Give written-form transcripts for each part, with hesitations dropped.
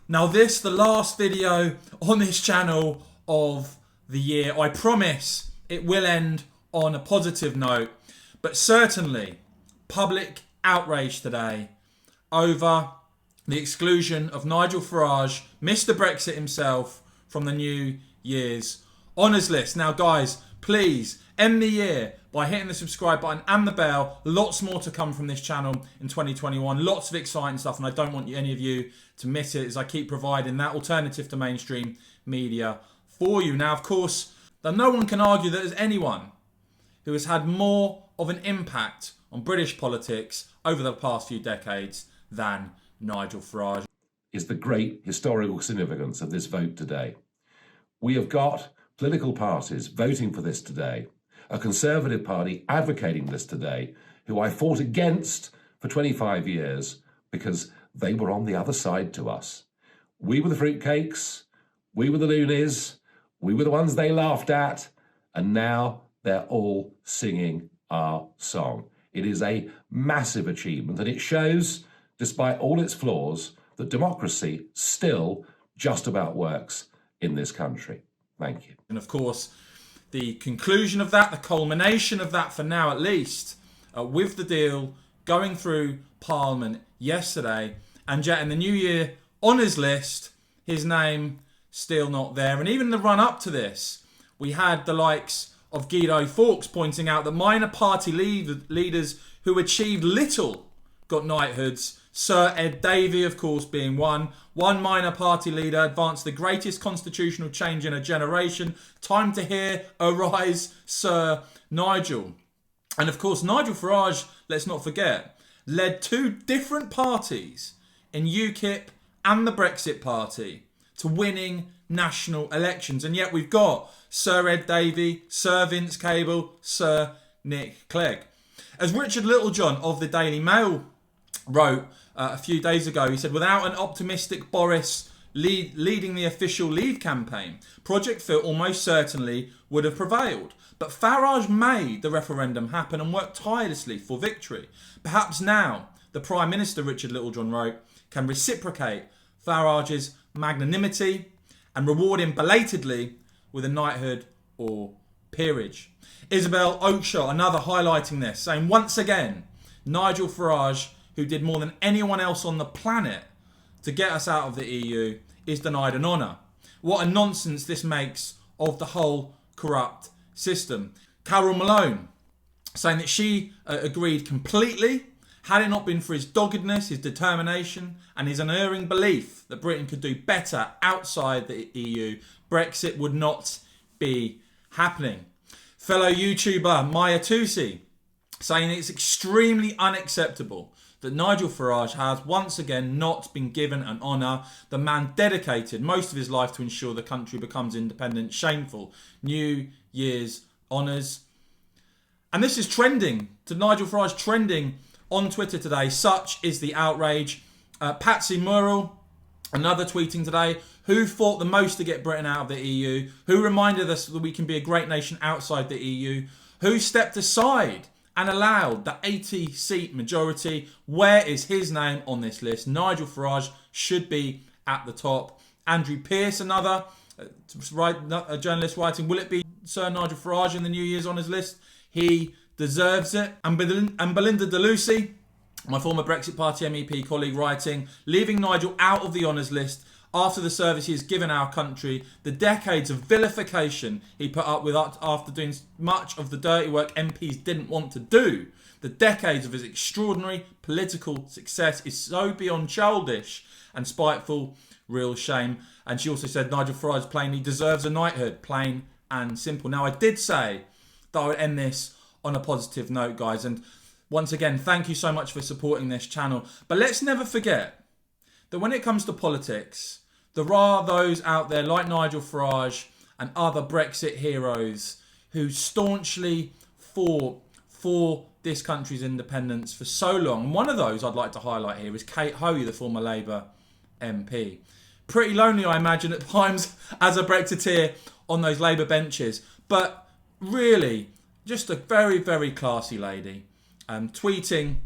Now this, the last video on this channel of the year. I promise it will end on a positive note, but certainly public outrage today over the exclusion of Nigel Farage, Mr. Brexit himself, from the New Year's Honours List. Now guys, please end the year by hitting the subscribe button and the bell. Lots more to come from this channel in 2021. Lots of exciting stuff, and I don't want any of you to miss it as I keep providing that alternative to mainstream media for you. Now, of course, no one can argue that there's anyone who has had more of an impact on British politics over the past few decades than Nigel Farage. Is the great historical significance of this vote today. We have got political parties voting for this today, a Conservative Party advocating this today, who I fought against for 25 years because they were on the other side to us. We were the fruitcakes, we were the loonies, we were the ones they laughed at, and now they're all singing our song. It is a massive achievement, and it shows, despite all its flaws, that democracy still just about works in this country. Thank you. And of course, the conclusion of that, the culmination of that for now at least, with the deal going through Parliament yesterday, and yet in the New Year Honours List, his name still not there. And even in the run up to this, we had the likes of Guido Fawkes pointing out that minor party leaders who achieved little got knighthoods. Sir Ed Davey, of course, being one. One minor party leader advanced the greatest constitutional change in a generation. Time to hear arise, Sir Nigel. And of course, Nigel Farage, let's not forget, led two different parties in UKIP and the Brexit Party to winning national elections. And yet we've got Sir Ed Davey, Sir Vince Cable, Sir Nick Clegg. As Richard Littlejohn of the Daily Mail wrote a few days ago, he said, without an optimistic Boris leading the official Leave campaign, Project Phil almost certainly would have prevailed. But Farage made the referendum happen and worked tirelessly for victory. Perhaps now the Prime Minister, Richard Littlejohn wrote, can reciprocate Farage's magnanimity and reward him belatedly with a knighthood or peerage. Isabel Oakeshott, another, highlighting this, saying once again, Nigel Farage, who did more than anyone else on the planet to get us out of the EU, is denied an honour. What a nonsense this makes of the whole corrupt system. Carol Malone saying that she agreed completely. Had it not been for his doggedness, his determination, and his unerring belief that Britain could do better outside the EU, Brexit would not be happening. Fellow YouTuber Maya Tusi saying it's extremely unacceptable that Nigel Farage has once again not been given an honour. The man dedicated most of his life to ensure the country becomes independent. Shameful. New Year's honours. And this is trending, to Nigel Farage trending on Twitter today. Such is the outrage. Patsy Murrell, another, tweeting today, who fought the most to get Britain out of the EU, who reminded us that we can be a great nation outside the EU, who stepped aside and allowed the 80-seat majority. Where is his name on this list? Nigel Farage should be at the top. Andrew Pearce, another a journalist, writing, will it be Sir Nigel Farage in the New Year's Honours List? He deserves it. And Belinda DeLucy, my former Brexit Party MEP colleague, writing, leaving Nigel out of the honours list after the service he has given our country, the decades of vilification he put up with after doing much of the dirty work MPs didn't want to do, the decades of his extraordinary political success is so beyond childish and spiteful, real shame. And she also said Nigel Farage plainly deserves a knighthood, plain and simple. Now, I did say that I would end this on a positive note, guys, and once again, thank you so much for supporting this channel. But let's never forget that when it comes to politics, there are those out there like Nigel Farage and other Brexit heroes who staunchly fought for this country's independence for so long. And one of those I'd like to highlight here is Kate Hoey, the former Labour MP. Pretty lonely, I imagine, at times as a Brexiteer on those Labour benches. But really, just a very, very classy lady. Tweeting,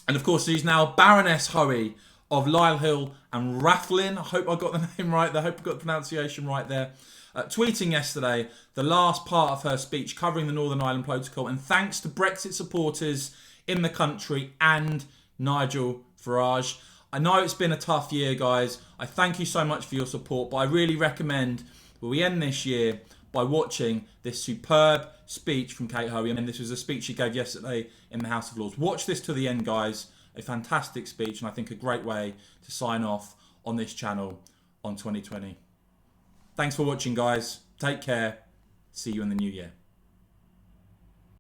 and of course she's now Baroness Hoey of Lyle Hill and Rathlin. I hope I got the name right there. I hope I got the pronunciation right there. Tweeting yesterday the last part of her speech covering the Northern Ireland Protocol, and thanks to Brexit supporters in the country and Nigel Farage. I know it's been a tough year, guys. I thank you so much for your support, but I really recommend that we end this year by watching this superb speech from Kate Hoey. And this was a speech she gave yesterday in the House of Lords. Watch this to the end, guys. A fantastic speech, and I think a great way to sign off on this channel on 2020. Thanks for watching, guys. Take care. See you in the new year.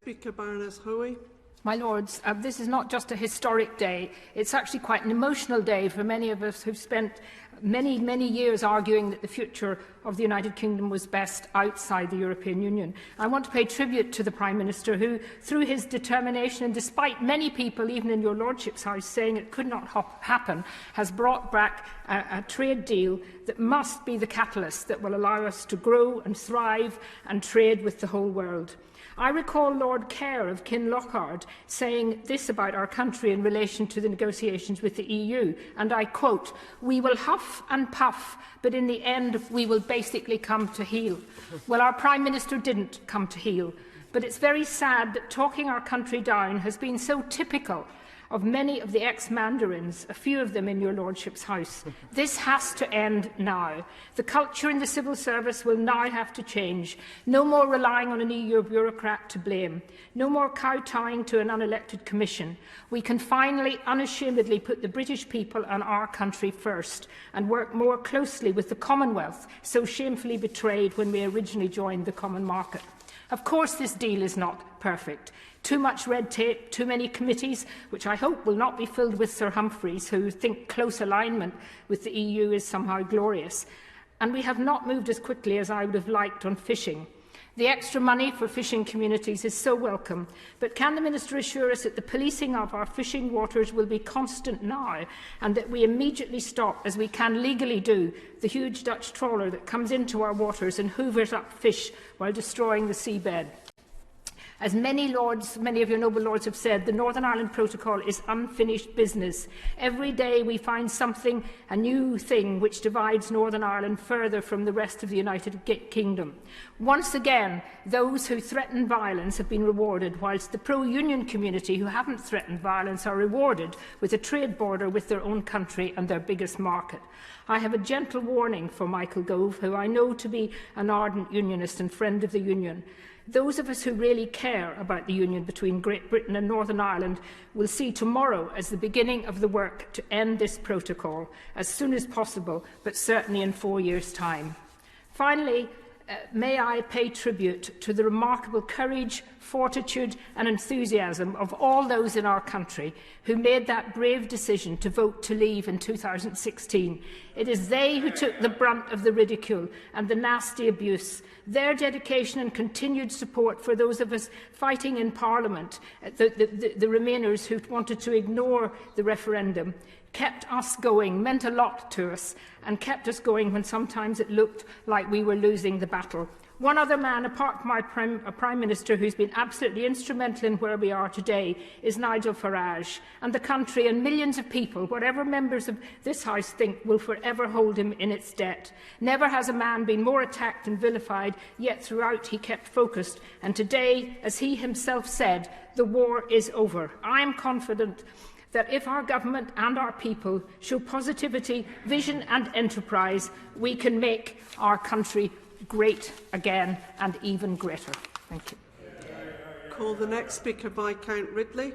Speaker Baroness Hoey. My Lords, this is not just a historic day, it's actually quite an emotional day for many of us who've spent many, many years arguing that the future of the United Kingdom was best outside the European Union. I want to pay tribute to the Prime Minister who, through his determination and despite many people, even in your Lordship's House, saying it could not happen, has brought back a trade deal that must be the catalyst that will allow us to grow and thrive and trade with the whole world. I recall Lord Kerr of Kinlochard saying this about our country in relation to the negotiations with the EU, and I quote, "We will huff and puff, but in the end we will basically come to heel." Well, our Prime Minister didn't come to heel, but it's very sad that talking our country down has been so typical of many of the ex-mandarins, a few of them in your Lordship's House. This has to end now. The culture in the civil service will now have to change. No more relying on an EU bureaucrat to blame. No more kowtowing to an unelected commission. We can finally, unashamedly put the British people and our country first and work more closely with the Commonwealth, so shamefully betrayed when we originally joined the common market. Of course, this deal is not perfect. Too much red tape, too many committees, which I hope will not be filled with Sir Humphreys, who think close alignment with the EU is somehow glorious. And we have not moved as quickly as I would have liked on fishing. The extra money for fishing communities is so welcome, but can the Minister assure us that the policing of our fishing waters will be constant now and that we immediately stop, as we can legally do, the huge Dutch trawler that comes into our waters and hoovers up fish while destroying the seabed? As many of your noble lords have said, the Northern Ireland Protocol is unfinished business. Every day we find something, a new thing, which divides Northern Ireland further from the rest of the United Kingdom. Once again, those who threaten violence have been rewarded, whilst the pro-union community who haven't threatened violence are rewarded with a trade border with their own country and their biggest market. I have a gentle warning for Michael Gove, who I know to be an ardent unionist and friend of the Union. Those of us who really care about the union between Great Britain and Northern Ireland will see tomorrow as the beginning of the work to end this protocol as soon as possible, but certainly in 4 years' time. Finally, may I pay tribute to the remarkable courage, fortitude and enthusiasm of all those in our country who made that brave decision to vote to leave in 2016. It is they who took the brunt of the ridicule and the nasty abuse. Their dedication and continued support for those of us fighting in Parliament, the Remainers who wanted to ignore the referendum, kept us going, meant a lot to us, and kept us going when sometimes it looked like we were losing the battle. One other man, apart from a Prime Minister who's been absolutely instrumental in where we are today, is Nigel Farage. And the country and millions of people, whatever members of this House think, will forever hold him in its debt. Never has a man been more attacked and vilified, yet throughout he kept focused. And today, as he himself said, the war is over. I am confident that if our government and our people show positivity, vision and enterprise, we can make our country great again and even greater. Thank you. Call the next speaker, Viscount Ridley.